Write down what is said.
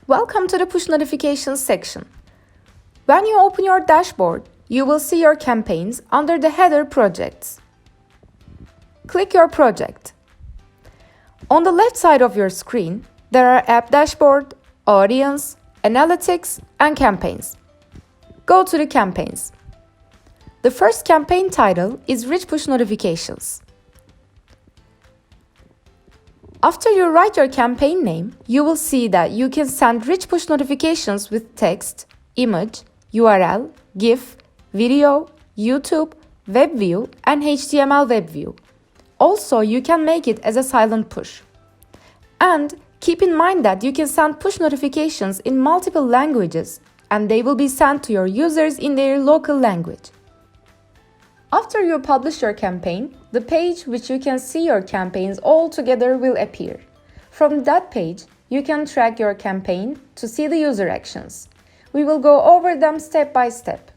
Welcome to the push notifications section. When you open your dashboard, you will see your campaigns under the header projects. Click your project. On the left side of your screen, there are App Dashboard, Audience, Analytics, and Campaigns. Go to the campaigns. The first campaign title is Rich Push Notifications. After you write your campaign name, you will see that you can send rich push notifications with text, image, URL, GIF, video, YouTube, web view, and HTML web view. Also, you can make it as a silent push. And keep in mind that you can send push notifications in multiple languages, and they will be sent to your users in their local language. After you publish your campaign, the page which you can see your campaigns all together will appear. From that page, you can track your campaign to see the user actions. We will go over them step by step.